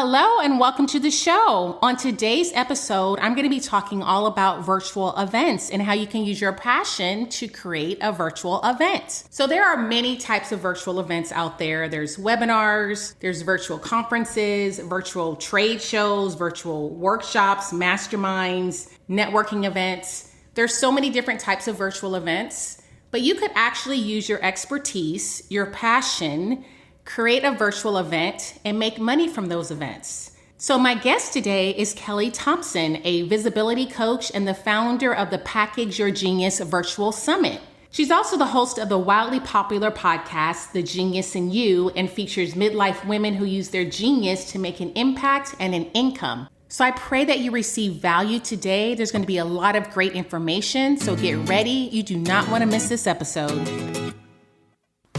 Hello and welcome to the show. On today's episode, I'm going to be talking all about virtual events and how you can use your passion to create a virtual event. So there are many types of virtual events out there. There's webinars, there's virtual conferences, virtual trade shows, virtual workshops, masterminds, networking events. There's so many different types of virtual events, but you could actually use your expertise, your passion, create a virtual event, and make money from those events. So my guest today is Kelly Thompson, a visibility coach and the founder of the Package Your Genius Virtual Summit. She's also the host of the wildly popular podcast, The Genius in You, and features midlife women who use their genius to make an impact and an income. So I pray that you receive value today. There's going to be a lot of great information, so get ready. You do not want to miss this episode.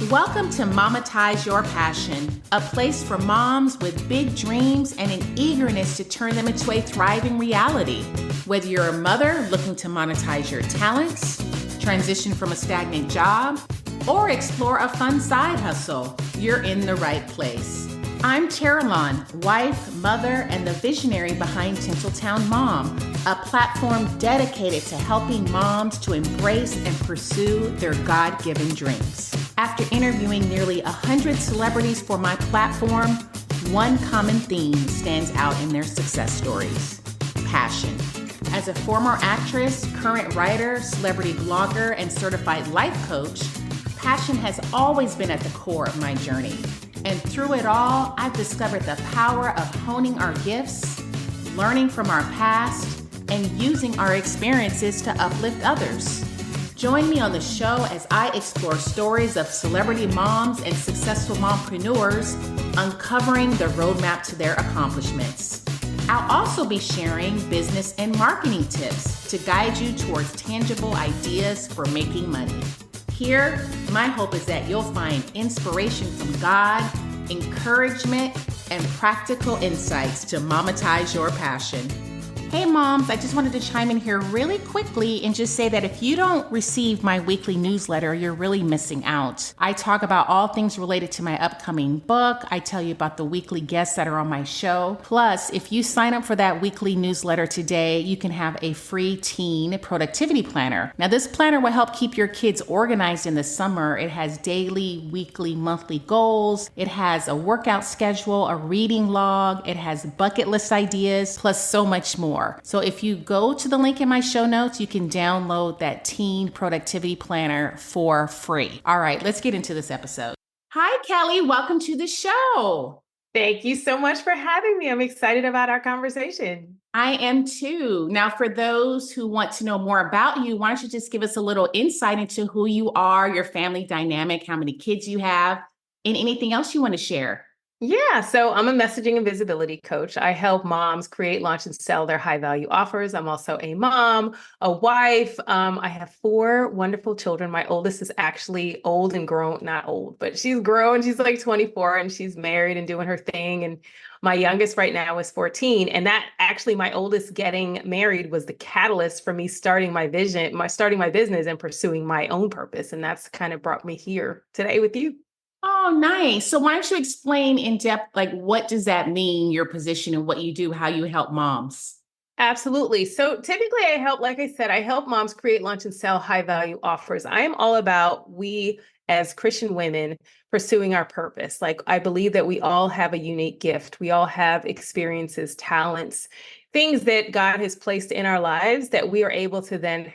Welcome to MOMetize Your Passion, a place for moms with big dreams and an eagerness to turn them into a thriving reality. Whether you're a mother looking to monetize your talents, transition from a stagnant job, or explore a fun side hustle, you're in the right place. I'm Caroline, wife, mother, and the visionary behind Tinseltown Mom, a platform dedicated to helping moms to embrace and pursue their God-given dreams. After interviewing nearly 100 celebrities for my platform, one common theme stands out in their success stories: passion. As a former actress, current writer, celebrity blogger, and certified life coach, passion has always been at the core of my journey. And through it all, I've discovered the power of honing our gifts, learning from our past, and using our experiences to uplift others. Join me on the show as I explore stories of celebrity moms and successful mompreneurs, uncovering the roadmap to their accomplishments. I'll also be sharing business and marketing tips to guide you towards tangible ideas for making money. Here, my hope is that you'll find inspiration from God, encouragement, and practical insights to MOMetize your passion. Hey moms, I just wanted to chime in here really quickly and just say that if you don't receive my weekly newsletter, you're really missing out. I talk about all things related to my upcoming book. I tell you about the weekly guests that are on my show. Plus, if you sign up for that weekly newsletter today, you can have a free teen productivity planner. Now, this planner will help keep your kids organized in the summer. It has daily, weekly, monthly goals. It has a workout schedule, a reading log. It has bucket list ideas, plus so much more. So if you go to the link in my show notes, you can download that teen productivity planner for free. All right, let's get into this episode. Hi, Kelly. Welcome to the show. Thank you so much for having me. I'm excited about our conversation. I am too. Now, for those who want to know more about you, why don't you just give us a little insight into who you are, your family dynamic, how many kids you have, and anything else you want to share? Yeah, so I'm a messaging and visibility coach. I help moms create, launch, and sell their high-value offers. I'm also a mom, a wife. I have 4 wonderful children. My oldest is actually old and grown, not old, but she's grown. She's like 24 and she's married and doing her thing. And my youngest right now is 14. And that actually, my oldest getting married was the catalyst for me starting my starting my business and pursuing my own purpose. And that's kind of brought me here today with you. Oh, nice. So why don't you explain in depth, like, what does that mean, your position and what you do, how you help moms? Absolutely. So typically like I said, I help moms create, launch, and sell high value offers. I am all about we as Christian women pursuing our purpose. Like, I believe that we all have a unique gift. We all have experiences, talents, things that God has placed in our lives that we are able to then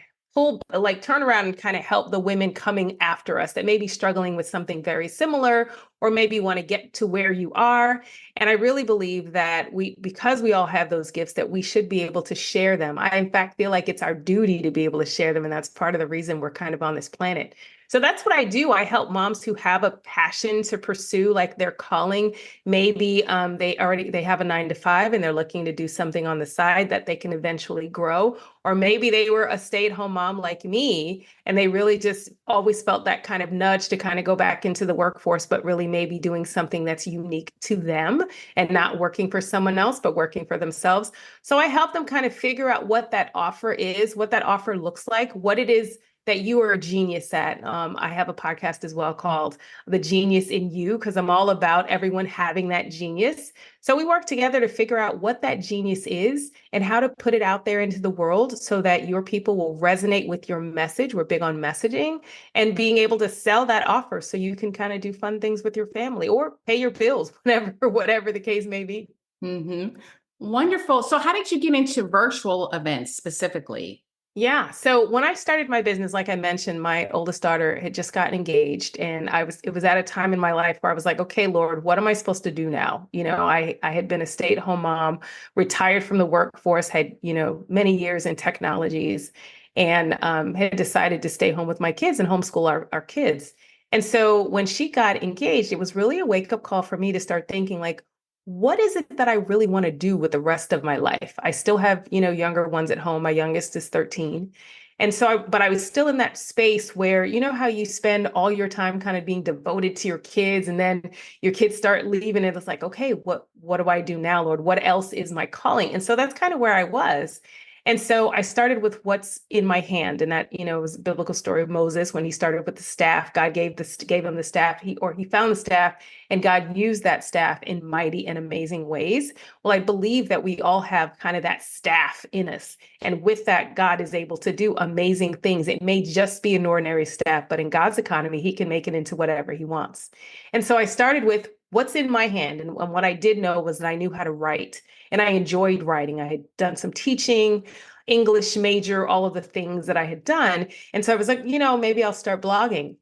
turn around and kind of help the women coming after us that may be struggling with something very similar, or maybe want to get to where you are. And I really believe that because we all have those gifts, that we should be able to share them. I, in fact, feel like it's our duty to be able to share them. And that's part of the reason we're kind of on this planet. So that's what I do. I help moms who have a passion to pursue, like, their calling. Maybe they have a 9-to-5 and they're looking to do something on the side that they can eventually grow. Or maybe they were a stay-at-home mom like me, and they really just always felt that kind of nudge to kind of go back into the workforce, but really maybe doing something that's unique to them and not working for someone else, but working for themselves. So I help them kind of figure out what that offer is, what that offer looks like, what it is that you are a genius at. I have a podcast as well called The Genius in You, because I'm all about everyone having that genius. So we work together to figure out what that genius is and how to put it out there into the world so that your people will resonate with your message. We're big on messaging and being able to sell that offer so you can kind of do fun things with your family or pay your bills, whatever the case may be. Mm-hmm. Wonderful. So how did you get into virtual events specifically? Yeah. So when I started my business, like I mentioned, my oldest daughter had just gotten engaged, and it was at a time in my life where I was like, okay, Lord, what am I supposed to do now? I had been a stay-at-home mom, retired from the workforce, had, many years in technologies, and had decided to stay home with my kids and homeschool our kids. And so when she got engaged, it was really a wake-up call for me to start thinking like, what is it that I really want to do with the rest of my life? I still have, younger ones at home. My youngest is 13. And so but I was still in that space where, how you spend all your time kind of being devoted to your kids, and then your kids start leaving and it's like, okay, what do I do now, Lord? What else is my calling? And so that's kind of where I was. And so I started with what's in my hand. And that, was a biblical story of Moses when he started with the staff. God gave him the staff, he found the staff, and God used that staff in mighty and amazing ways. Well, I believe that we all have kind of that staff in us. And with that, God is able to do amazing things. It may just be an ordinary staff, but in God's economy, he can make it into whatever he wants. And so I started with what's in my hand. And what I did know was that I knew how to write, and I enjoyed writing. I had done some teaching, English major, all of the things that I had done. And so I was like, maybe I'll start blogging.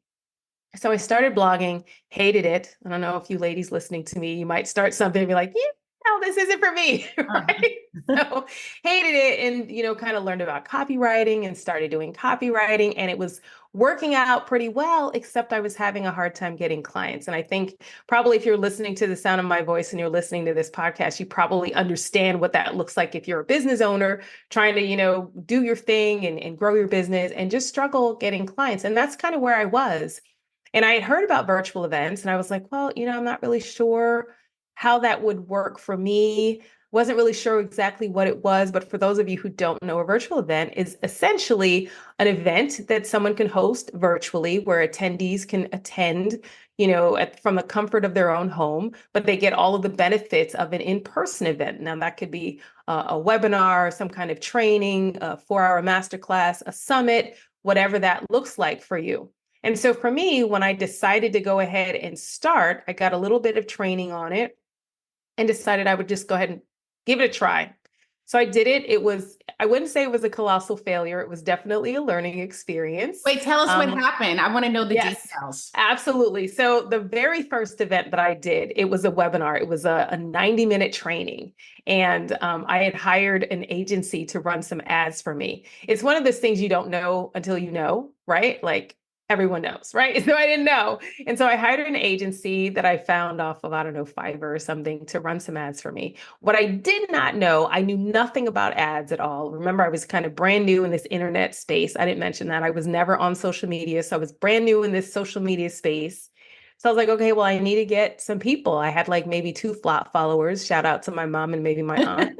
So I started blogging, hated it. I don't know if you ladies listening to me, you might start something and be like, yeah, no, this isn't for me, right? So hated it, and, kind of learned about copywriting and started doing copywriting, and it was working out pretty well, except I was having a hard time getting clients. And I think probably if you're listening to the sound of my voice and you're listening to this podcast, you probably understand what that looks like if you're a business owner trying to, do your thing and grow your business and just struggle getting clients. And that's kind of where I was. And I had heard about virtual events, and I was like, well, I'm not really sure how that would work for me. Wasn't really sure exactly what it was. But for those of you who don't know, a virtual event is essentially an event that someone can host virtually where attendees can attend, from the comfort of their own home, but they get all of the benefits of an in-person event. Now, that could be a webinar, some kind of training, a 4-hour masterclass, a summit, whatever that looks like for you. And so for me, when I decided to go ahead and start, I got a little bit of training on it and decided I would just go ahead and give it a try. So I did it. I wouldn't say it was a colossal failure. It was definitely a learning experience. Wait, tell us what happened. I want to know the details. Absolutely. So the very first event that I did, it was a webinar. It was a 90-minute training. And I had hired an agency to run some ads for me. It's one of those things you don't know until you know, right? Like, everyone knows, right? So I didn't know. And so I hired an agency that I found off of, I don't know, Fiverr or something to run some ads for me. What I did not know, I knew nothing about ads at all. Remember, I was kind of brand new in this internet space. I didn't mention that. I was never on social media. So I was brand new in this social media space. So I was like, okay, well, I need to get some people. I had like maybe 2 followers. Shout out to my mom and maybe my aunt.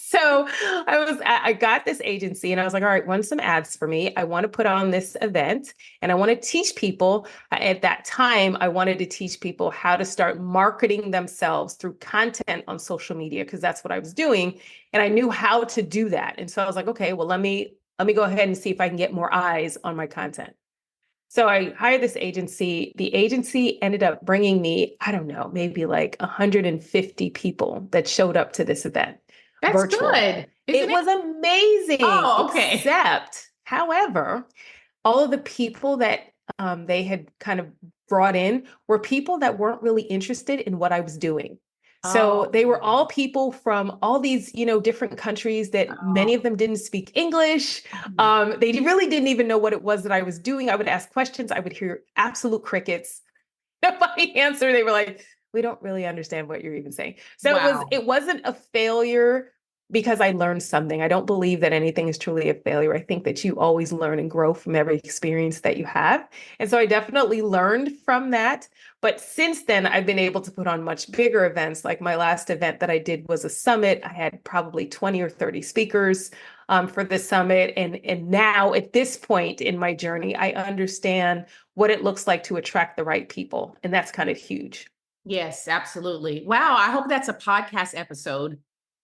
So I got this agency and I was like, all right, run some ads for me. I want to put on this event and I want to teach people. At that time, I wanted to teach people how to start marketing themselves through content on social media, because that's what I was doing. And I knew how to do that. And so I was like, okay, well, let me go ahead and see if I can get more eyes on my content. So I hired this agency. The agency ended up bringing me, I don't know, maybe like 150 people that showed up to this event. That's virtual. Good. It was amazing. Oh, okay. Except, however, all of the people that they had kind of brought in were people that weren't really interested in what I was doing. So they were all people from all these, different countries that many of them didn't speak English. They really didn't even know what it was that I was doing. I would ask questions. I would hear absolute crickets. Nobody answered. They were like, we don't really understand what you're even saying. So it wasn't a failure because I learned something. I don't believe that anything is truly a failure. I think that you always learn and grow from every experience that you have. And so I definitely learned from that. But since then, I've been able to put on much bigger events. Like my last event that I did was a summit. I had probably 20 or 30 speakers. for the summit. And now at this point in my journey, I understand what it looks like to attract the right people. And that's kind of huge. Yes, absolutely. Wow. I hope that's a podcast episode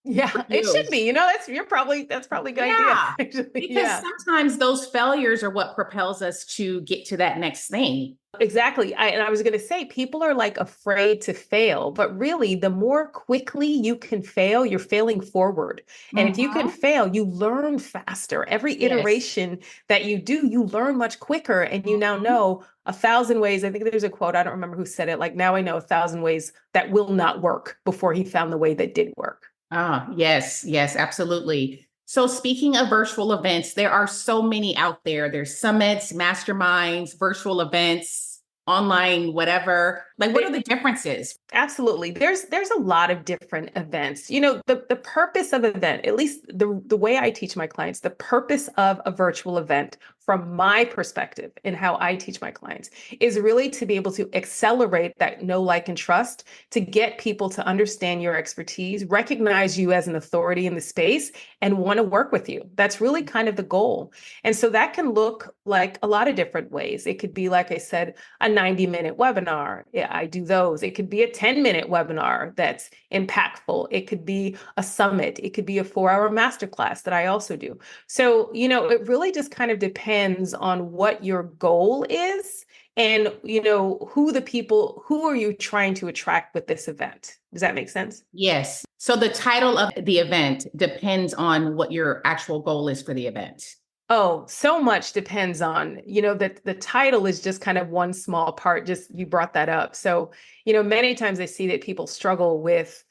for Yeah, it you. should be. That's probably a good idea. Yeah. Actually. Because Yeah. sometimes those failures are what propels us to get to that next thing. Exactly. And I was going to say, people are like afraid to fail, but really, the more quickly you can fail, you're failing forward. And if you can Mhm. fail, you learn faster. Every Yes. iteration that you do, you learn much quicker. And you now Mhm. know 1,000 ways. I think there's a quote, I don't remember who said it. Like, now I know 1,000 ways that will not work before he found the way that did work. Ah, yes, yes, absolutely. So speaking of virtual events, there are so many out there. There's summits, masterminds, virtual events, online, whatever. Like, what are the differences? Absolutely. There's a lot of different events. The purpose of event, at least the way I teach my clients, the purpose of a virtual event from my perspective and how I teach my clients is really to be able to accelerate that know, like, and trust, to get people to understand your expertise, recognize you as an authority in the space, and want to work with you. That's really kind of the goal. And so that can look like a lot of different ways. It could be, like I said, a 90-minute webinar. Yeah, I do those. It could be a 10-minute webinar that's impactful. It could be a summit. It could be a 4-hour masterclass that I also do. So, it really just kind of depends on what your goal is and, who are you trying to attract with this event? Does that make sense? Yes. So the title of the event depends on what your actual goal is for the event. Oh, so much depends on, that the title is just kind of one small part, just you brought that up. So, many times I see that people struggle with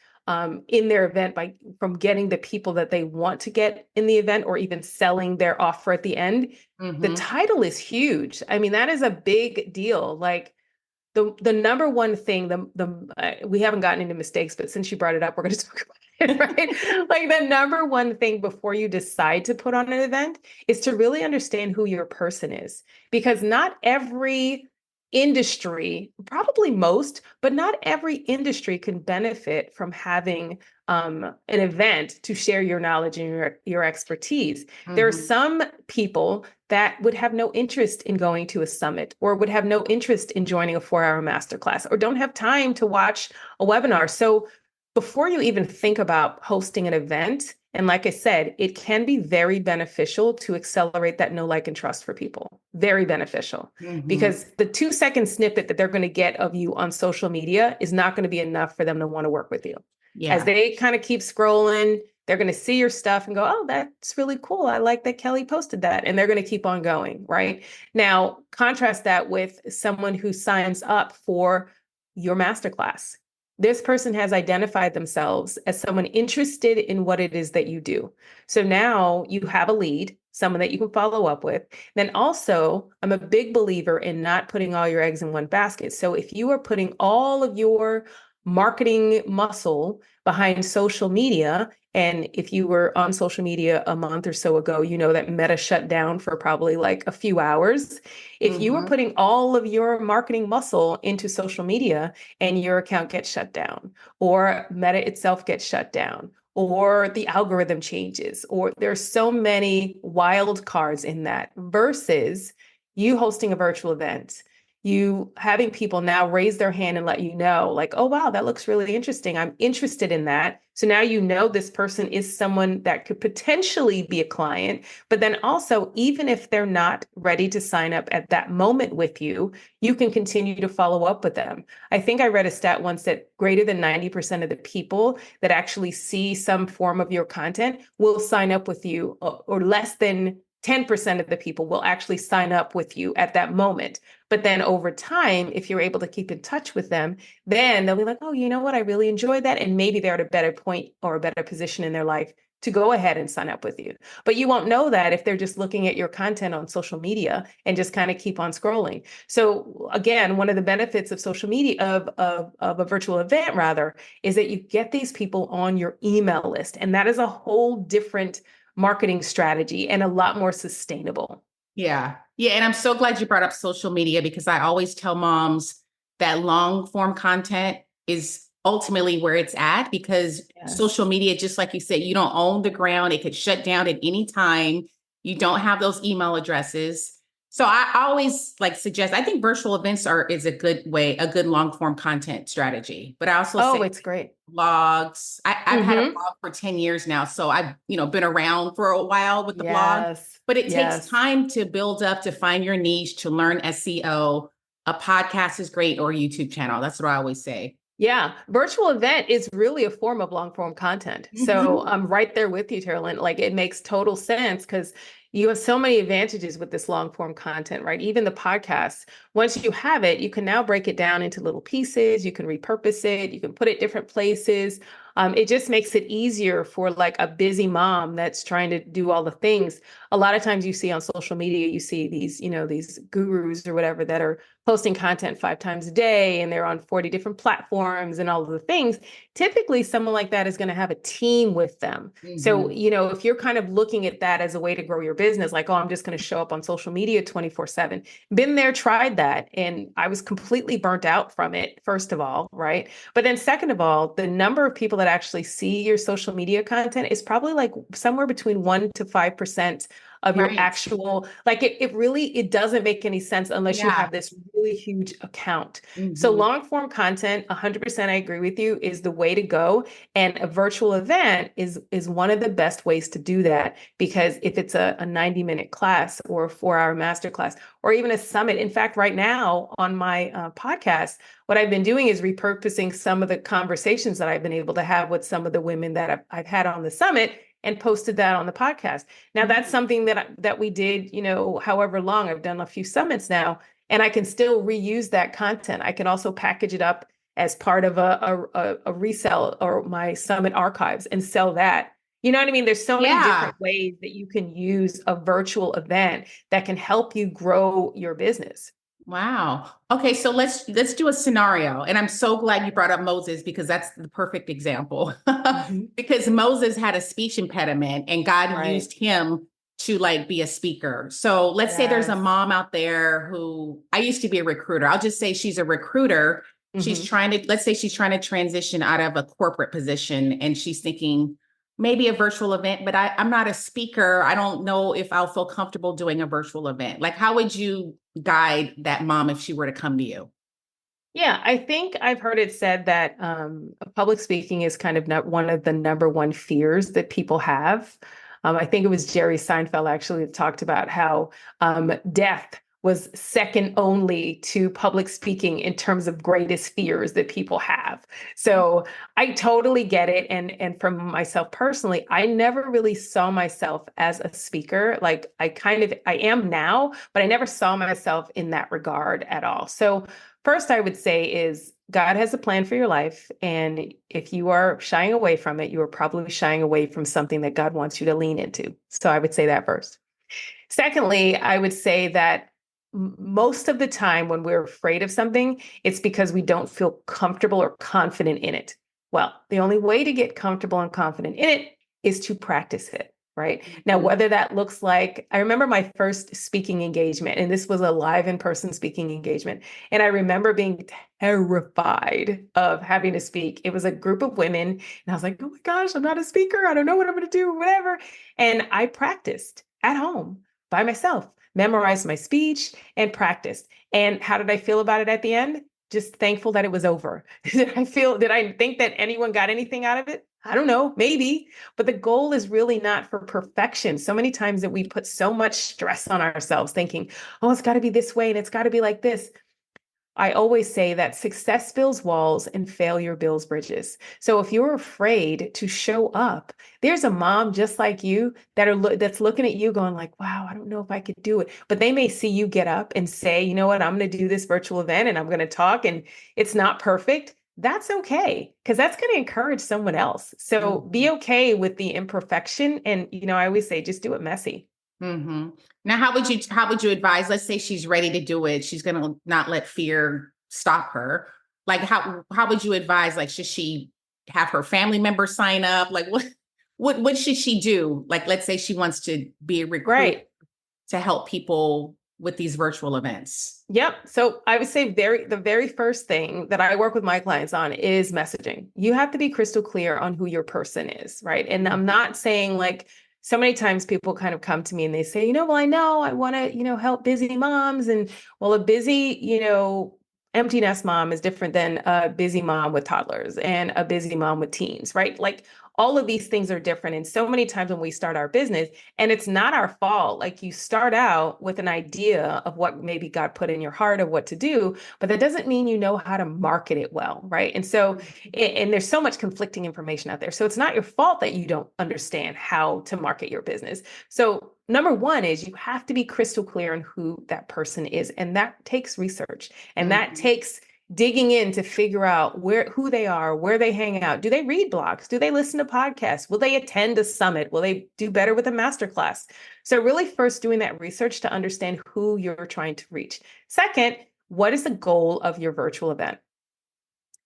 in their event from getting the people that they want to get in the event or even selling their offer at the end. The Hmm. title is huge. I mean, that is a big deal. Like, the number one thing, we haven't gotten into mistakes, but since you brought it up, we're going to talk about it, right? Like, the number one thing before you decide to put on an event is to really understand who your person is, because not every industry, probably most, but not every industry can benefit from having an event to share your knowledge and your expertise. There are Hmm. some people that would have no interest in going to a summit or would have no interest in joining a 4-hour masterclass or don't have time to watch a webinar. So before you even think about hosting an event, and like I said, it can be very beneficial to accelerate that know, like, and trust for people. Very beneficial, Hmm. because the 2-second snippet that they're going to get of you on social media is not going to be enough for them to want to work with you. As Yeah. they kind of keep scrolling, they're going to see your stuff and go, oh, that's really cool. I like that Kelly posted that. And they're going to keep on going, right? Now, contrast that with someone who signs up for your masterclass. This person has identified themselves as someone interested in what it is that you do. So now you have a lead, someone that you can follow up with. Then also, I'm a big believer in not putting all your eggs in one basket. So if you are putting all of your marketing muscle behind social media, and if you were on social media a month or so ago, you know that Meta shut down for probably like a few hours. If you were Hmm. putting all of your marketing muscle into social media and your account gets shut down, or Meta itself gets shut down, or the algorithm changes, or there's so many wild cards in that, versus you hosting a virtual event, you having people now raise their hand and let you know, like, oh, wow, that looks really interesting. I'm interested in that. So now you know this person is someone that could potentially be a client. But then also, even if they're not ready to sign up at that moment with you, you can continue to follow up with them. I think I read a stat once that greater than 90% of the people that actually see some form of your content will sign up with you, or less than 10% of the people will actually sign up with you at that moment. But then over time, if you're able to keep in touch with them, then they'll be like, oh, you know what? I really enjoyed that. And maybe they're at a better point or a better position in their life to go ahead and sign up with you. But you won't know that if they're just looking at your content on social media and just kind of keep on scrolling. So again, one of the benefits of social media, of a virtual event rather, is that you get these people on your email list. And that is a whole different marketing strategy and a lot more sustainable. Yeah. Yeah. And I'm so glad you brought up social media because I always tell moms that long form content is ultimately where it's at, because Yes. social media, just like you said, you don't own the ground. It could shut down at any time. You don't have those email addresses. So I always like suggest, I think virtual events is a good way, a good long form content strategy. But I also Oh, say it's great. blogs. I've had a Mm-hmm. blog for 10 years now. So I've, been around for a while with the blog, Yes. but it takes Yes. time to build up, to find your niche, to learn SEO. A podcast is great, or a YouTube channel. That's what I always say. Yeah, virtual event is really a form of long form content. So Mm-hmm. I'm right there with you, Carolyn. Like it makes total sense because you have so many advantages with this long form content, right? Even the podcast, once you have it, you can now break it down into little pieces. You can repurpose it. You can put it different places. It just makes it easier for like a busy mom that's trying to do all the things. A lot of times you see on social media, you see these, these gurus or whatever that are posting content 5 times a day and they're on 40 different platforms and all of the things. Typically, someone like that is going to have a team with them. So, Mm-hmm. if you're kind of looking at that as a way to grow your business, like, oh, I'm just going to show up on social media 24/7. Been there, tried that. And I was completely burnt out from it, first of all, right? But then, second of all, the number of people that actually see your social media content is probably like somewhere between 1 to 5% of your Right. actual, like it really, it doesn't make any sense unless you Yeah. have this really huge account. So Mm-hmm. long form content, 100% I agree with you, is the way to go. And a virtual event is one of the best ways to do that, because if it's a 90-minute class or a 4-hour master class or even a summit. In fact, right now on my podcast, what I've been doing is repurposing some of the conversations that I've been able to have with some of the women that I've had on the summit and posted that on the podcast. Now that's something that we did, however long. I've done a few summits now, and I can still reuse that content. I can also package it up as part of a resell or my summit archives and sell that. You know what I mean? There's so many Yeah. different ways that you can use a virtual event that can help you grow your business. Wow. Okay, so let's do a scenario. And I'm so glad you brought up Moses, because that's the perfect example. Mhm. Because Moses had a speech impediment and God Right. used him to like be a speaker. So let's say there's a Yes. mom out there who, I used to be a recruiter. I'll just say she's a recruiter. Hmm. Let's say she's trying to transition out of a corporate position and she's thinking maybe a virtual event, but I'm not a speaker. I don't know if I'll feel comfortable doing a virtual event. Like, how would you guide that mom if she were to come to you? Yeah, I think I've heard it said that public speaking is kind of not one of the number one fears that people have. I think it was Jerry Seinfeld actually that talked about how death was second only to public speaking in terms of greatest fears that people have. So I totally get it. And from myself personally, I never really saw myself as a speaker. Like I am now, but I never saw myself in that regard at all. So first, I would say is God has a plan for your life. And if you are shying away from it, you are probably shying away from something that God wants you to lean into. So I would say that first. Secondly, I would say that most of the time when we're afraid of something, it's because we don't feel comfortable or confident in it. Well, the only way to get comfortable and confident in it is to practice it. Right now, Mhm. whether that looks like, I remember my first speaking engagement, and this was a live in person speaking engagement. And I remember being terrified of having to speak. It was a group of women, and I was like, oh my gosh, I'm not a speaker. I don't know what I'm going to do, whatever. And I practiced at home by myself, memorized my speech and practiced. And how did I feel about it at the end? Just thankful that it was over. Did I think that anyone got anything out of it? I don't know, maybe, but the goal is really not for perfection. So many times that we put so much stress on ourselves thinking, oh, it's got to be this way and it's got to be like this. I always say that success builds walls and failure builds bridges. So if you're afraid to show up, there's a mom just like you that's looking at you going like, wow, I don't know if I could do it. But they may see you get up and say, you know what, I'm going to do this virtual event and I'm going to talk and it's not perfect. That's okay, because that's going to encourage someone else. So be Mhm. okay with the imperfection. And, I always say, just do it messy. Mhm. Now, how would you advise? Let's say she's ready to do it. She's going to not let fear stop her. Like, how would you advise? Like, should she have her family members sign up? Like, what should she do? Like, let's say she wants to be a recruiter Right. to help people. with these virtual events? Yep. So I would say the very first thing that I work with my clients on is messaging. You have to be crystal clear on who your person is, right? And I'm not saying like so many times people kind of come to me and they say, well, I know I want to, help busy moms. And well, a busy, empty nest mom is different than a busy mom with toddlers and a busy mom with teens, right? Like all of these things are different. And so many times when we start our business, and it's not our fault, like you start out with an idea of what maybe God put in your heart of what to do, but that doesn't mean you know how to market it well, right? And so, and there's so much conflicting information out there. So it's not your fault that you don't understand how to market your business. So number one is you have to be crystal clear on who that person is. And that takes research and that takes digging in to figure out who they are, where they hang out. Do they read blogs? Do they listen to podcasts? Will they attend a summit? Will they do better with a masterclass? So really first doing that research to understand who you're trying to reach. Second, what is the goal of your virtual event?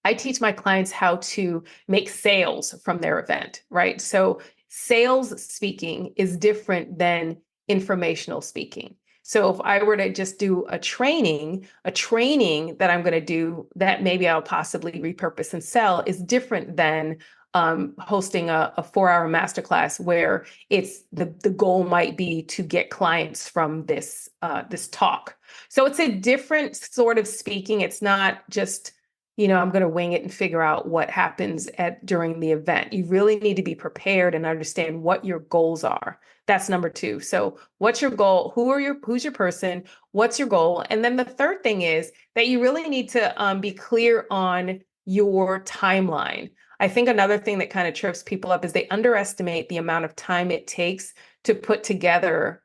I teach my clients how to make sales from their event, right? So sales speaking is different than informational speaking. So if I were to just do a training that I'm going to do that maybe I'll possibly repurpose and sell is different than hosting a 4-hour masterclass where it's the goal might be to get clients from this talk. So it's a different sort of speaking. It's not just I'm going to wing it and figure out what happens during the event. You really need to be prepared and understand what your goals are. That's number 2. So what's your goal? Who's your person? What's your goal? And then the third thing is that you really need to be clear on your timeline. I think another thing that kind of trips people up is they underestimate the amount of time it takes to put together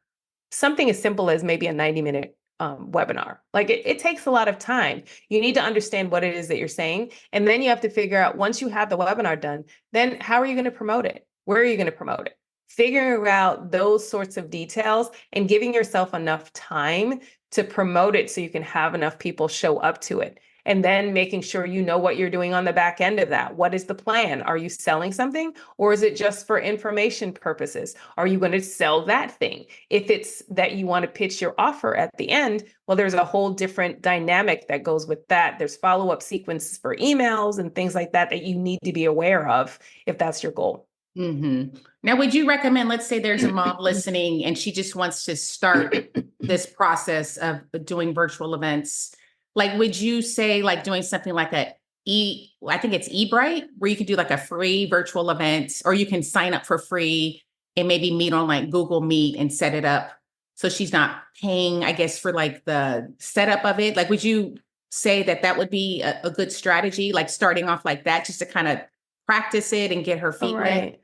something as simple as maybe a 90-minute webinar. Like it takes a lot of time. You need to understand what it is that you're saying. And then you have to figure out once you have the webinar done, then how are you going to promote it? Where are you going to promote it? Figuring out those sorts of details and giving yourself enough time to promote it so you can have enough people show up to it. And then making sure you know what you're doing on the back end of that. What is the plan? Are you selling something or is it just for information purposes? Are you going to sell that thing? If it's that you want to pitch your offer at the end, well, there's a whole different dynamic that goes with that. There's follow-up sequences for emails and things like that that you need to be aware of if that's your goal. Mm-hmm. Now, would you recommend, let's say there's a mom listening and she just wants to start this process of doing virtual events. Like, would you say like doing something like I think it's Ebright, where you can do like a free virtual event, or you can sign up for free and maybe meet on like Google Meet and set it up. So she's not paying, I guess, for like the setup of it. Like, would you say that would be a good strategy, like starting off like that, just to kind of practice it and get her feet wet?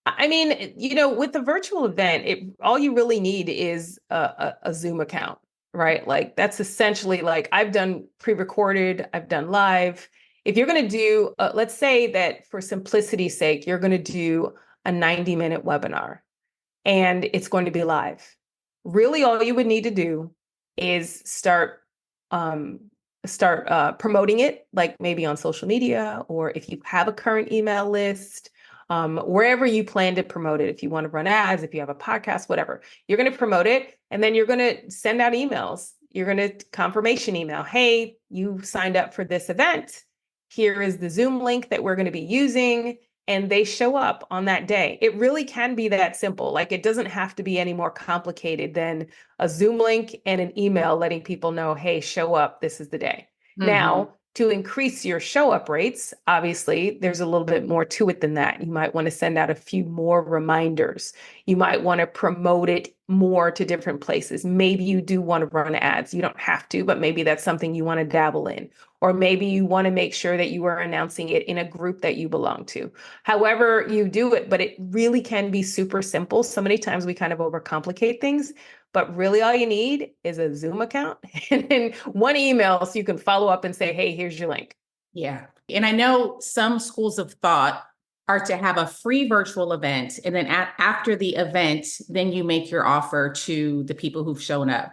I mean, with the virtual event, all you really need is a Zoom account, right? Like that's essentially like I've done pre-recorded, I've done live. If you're going to do, let's say that for simplicity's sake, you're going to do a 90-minute webinar and it's going to be live. Really, all you would need to do is start promoting it, like maybe on social media, or if you have a current email list, wherever you plan to promote it. If you want to run ads, if you have a podcast, whatever, you're going to promote it. And then you're going to send out emails. You're going to confirmation email. Hey, you signed up for this event. Here is the Zoom link that we're going to be using. And they show up on that day. It really can be that simple. Like it doesn't have to be any more complicated than a Zoom link and an email letting people know, hey, show up. This is the day. Mm-hmm. Now, to increase your show up rates, obviously, there's a little bit more to it than that. You might want to send out a few more reminders. You might want to promote it more to different places. Maybe you do want to run ads. You don't have to, but maybe that's something you want to dabble in. Or maybe you want to make sure that you are announcing it in a group that you belong to. However you do it, but it really can be super simple. So many times we kind of overcomplicate things. But really all you need is a Zoom account and then one email so you can follow up and say, hey, here's your link. Yeah. And I know some schools of thought are to have a free virtual event. And then after the event, then you make your offer to the people who've shown up.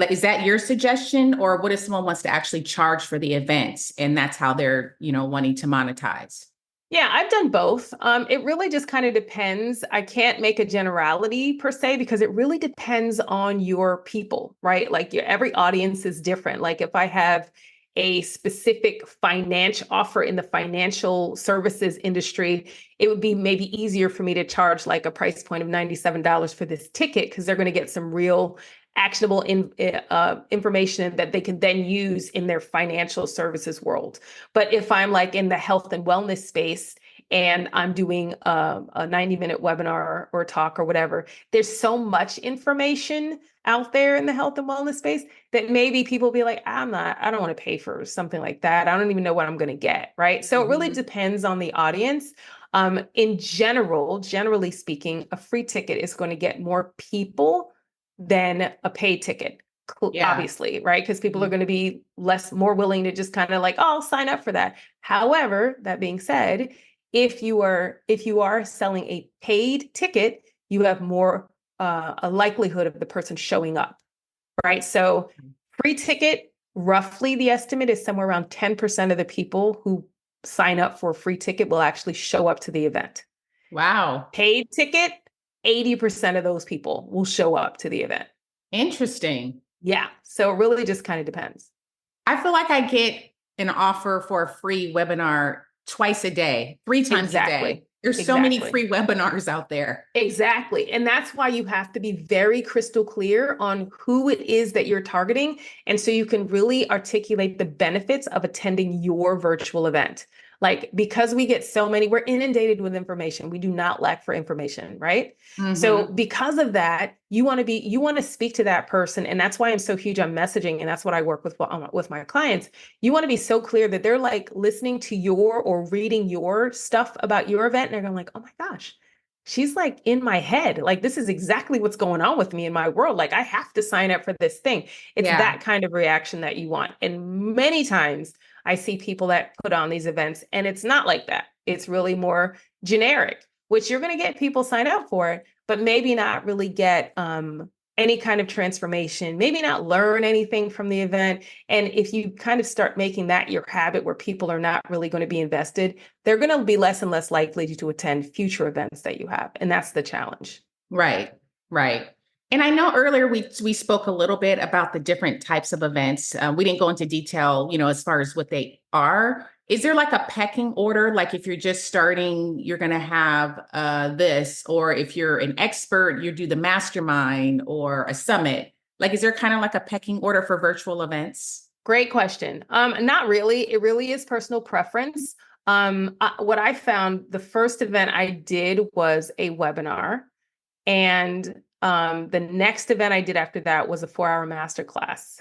Is that your suggestion? Or what if someone wants to actually charge for the event and that's how they're, wanting to monetize? Yeah, I've done both. It really just kind of depends. I can't make a generality per se because it really depends on your people, right? Like every audience is different. Like if I have a specific financial offer in the financial services industry, it would be maybe easier for me to charge like a price point of $97 for this ticket because they're going to get some real actionable information that they can then use in their financial services world. But if I'm like in the health and wellness space and I'm doing a 90-minute webinar or talk or whatever, there's so much information out there in the health and wellness space that maybe people be like, I don't want to pay for something like that. I don't even know what I'm going to get. Right. So it really Mhm. depends on the audience. In general, generally speaking, a free ticket is going to get more people than a paid ticket. Yeah. Obviously, right? Because people are Mhm. going to be more willing to just kind of like, oh, I'll sign up for that. However, that being said, if you are selling a paid ticket, you have more a likelihood of the person showing up, right? So free ticket, roughly the estimate is somewhere around 10% of the people who sign up for a free ticket will actually show up to the event. Wow. Paid ticket, 80% of those people will show up to the event. Interesting. Yeah. So it really just kind of depends. I feel like I get an offer for a free webinar twice a day, three times a day. Exactly. There's so many Exactly. free webinars out there. Exactly. And that's why you have to be very crystal clear on who it is that you're targeting. And so you can really articulate the benefits of attending your virtual event. Like, because we get so many, we're inundated with information. We do not lack for information, right? So Hmm. because of that, you want to speak to that person. And that's why I'm so huge on messaging. And that's what I work with my clients. You want to be so clear that they're like listening to your or reading your stuff about your event. And they're going like, oh my gosh, she's like in my head. Like, this is exactly what's going on with me in my world. Like, I have to sign up for this thing. It's Yeah. that kind of reaction that you want. And many times I see people that put on these events and it's not like that. It's really more generic, which you're going to get people sign up for it, but maybe not really get any kind of transformation, maybe not learn anything from the event. And if you kind of start making that your habit where people are not really going to be invested, they're going to be less and less likely to attend future events that you have. And that's the challenge. Right. Right. And I know earlier we spoke a little bit about the different types of events. We didn't go into detail, as far as what they are. Is there like a pecking order? Like if you're just starting, you're going to have this, or if you're an expert, you do the mastermind or a summit. Like, is there kind of like a pecking order for virtual events? Great question. Not really. It really is personal preference. What I found, the first event I did was a webinar. And the next event I did after that was a 4-hour masterclass.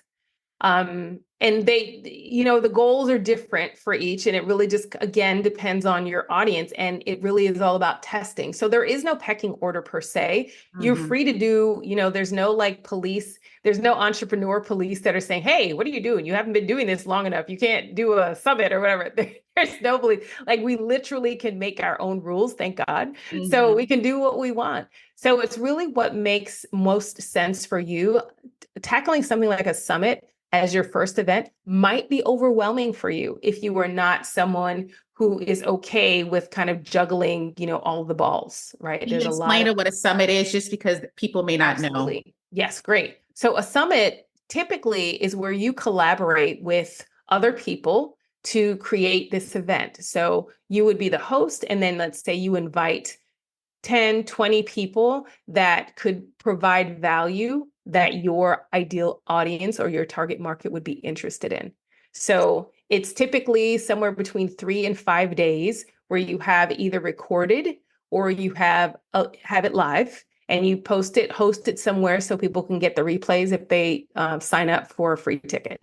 And the goals are different for each, and it really just, again, depends on your audience. And it really is all about testing. So there is no pecking order per se. You're Hmm. free to do, there's no like police, there's no entrepreneur police that are saying, hey, what are you doing? You haven't been doing this long enough. You can't do a summit or whatever. There's no police. Like, we literally can make our own rules, thank God. So we Hmm. can do what we want. So it's really what makes most sense for you. Tackling something like a summit as your first event might be overwhelming for you if you are not someone who is okay with kind of juggling, all the balls, right? Can There's you a lot explain of. what a summit is, just because people may not know? Absolutely. Yes, great. So a summit typically is where you collaborate with other people to create this event. So you would be the host, and then let's say you invite 10, 20 people that could provide value that your ideal audience or your target market would be interested in. So it's typically somewhere between 3 and 5 days where you have either recorded or you have it live, and you host it somewhere so people can get the replays if they sign up for a free ticket.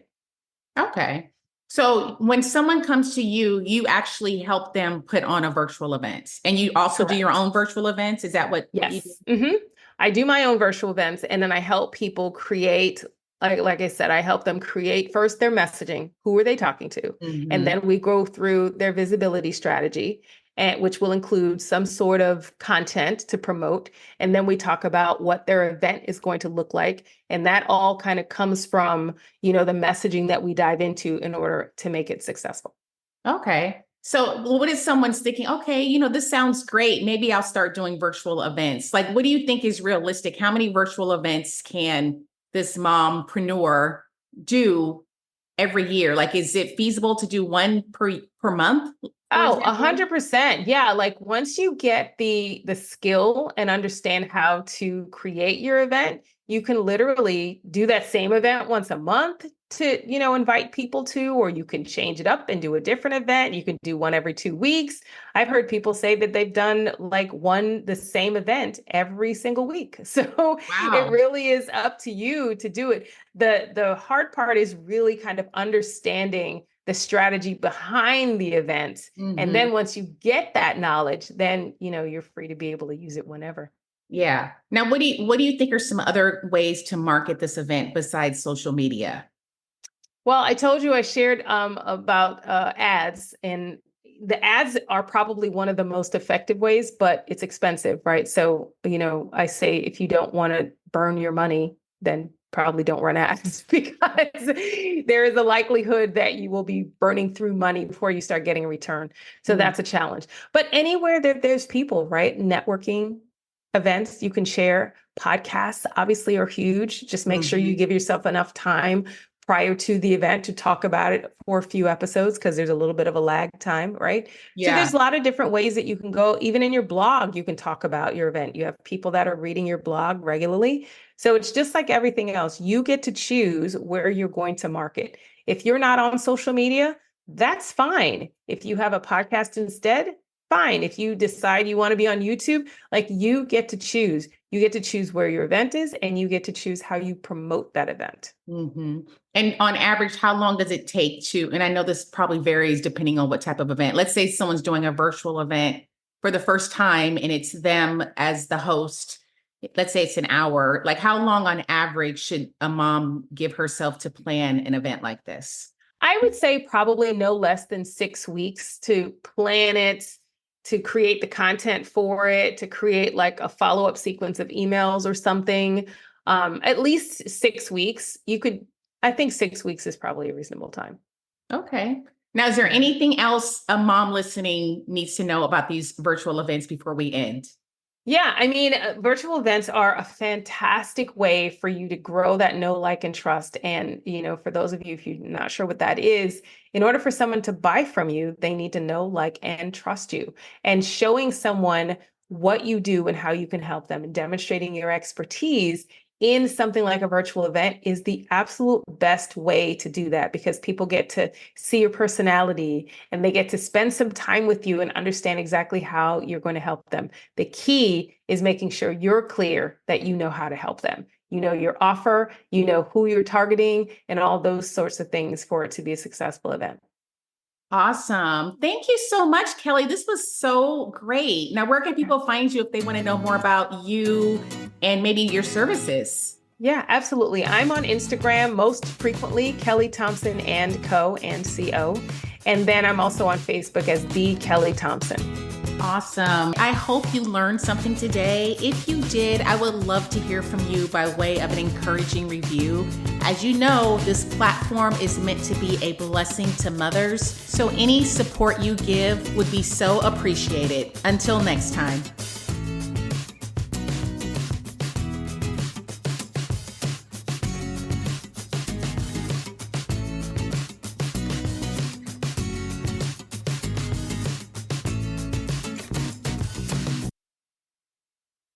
Okay. So when someone comes to you, you actually help them put on a virtual event, and you also do your Correct. own virtual events. Is that what you do? Yes. I do my own virtual events, and then I help people create, like I said, I help them create first their messaging. Who are they talking to? And Hmm. then we go through their visibility strategy, and which will include some sort of content to promote. And then we talk about what their event is going to look like. And that all kind of comes from, the messaging that we dive into in order to make it successful. Okay. So what is someone's thinking, okay, this sounds great. Maybe I'll start doing virtual events. Like, what do you think is realistic? How many virtual events can this mompreneur do every year? Like, is it feasible to do one per month? For Oh, example? 100%. Yeah. Like once you get the skill and understand how to create your event, you can literally do that same event once a month to, invite people to, or you can change it up and do a different event. You can do one every 2 weeks. I've heard people say that they've done like the same event every single week. So it Wow. really is up to you to do it. The hard part is really kind of understanding the strategy behind the event. And Hmm. then once you get that knowledge, then, you're free to be able to use it whenever. Yeah. Now, what do you think are some other ways to market this event besides social media? Well, I told you I shared about ads, and the ads are probably one of the most effective ways, but it's expensive, right? So, I say if you don't want to burn your money, then probably don't run ads because there is a likelihood that you will be burning through money before you start getting a return. So Mm. that's a challenge. But anywhere that there's people, right? Networking events you can share, podcasts obviously are huge. Just make sure you Mhm. give yourself enough time prior to the event to talk about it for a few episodes because there's a little bit of a lag time, right? So Yeah. there's a lot of different ways that you can go. Even in your blog, you can talk about your event. You have people that are reading your blog regularly. So it's just like everything else. You get to choose where you're going to market. If you're not on social media, that's fine. If you have a podcast instead, fine. If you decide you want to be on YouTube, like you get to choose. You get to choose where your event is and you get to choose how you promote that event. Hmm. And on average, how long does it take and I know this probably varies depending on what type of event. Let's say someone's doing a virtual event for the first time and it's them as the host. Let's say it's an hour. Like, how long on average should a mom give herself to plan an event like this? I would say probably no less than 6 weeks to plan it, to create the content for it, to create like a follow-up sequence of emails or something. At least 6 weeks. I think 6 weeks is probably a reasonable time. Okay. Now, is there Yeah. anything else a mom listening needs to know about these virtual events before we end? Yeah, I mean, virtual events are a fantastic way for you to grow that know, like, and trust. And, for those of you, if you're not sure what that is, in order for someone to buy from you, they need to know, like, and trust you. And showing someone what you do and how you can help them and demonstrating your expertise in something like a virtual event is the absolute best way to do that because people get to see your personality and they get to spend some time with you and understand exactly how you're going to help them. The key is making sure you're clear that you know how to help them. You know your offer, you know who you're targeting, and all those sorts of things for it to be a successful event. Awesome. Thank you so much, Kelly. This was so great. Now, where can people find you if they want to know more about you and maybe your services? Yeah, absolutely. I'm on Instagram most frequently, Kelly Thompson and Co. and CO. And then I'm also on Facebook as the Kelly Thompson. Awesome. I hope you learned something today. If you did, I would love to hear from you by way of an encouraging review. As you know, this platform is meant to be a blessing to mothers, so any support you give would be so appreciated. Until next time.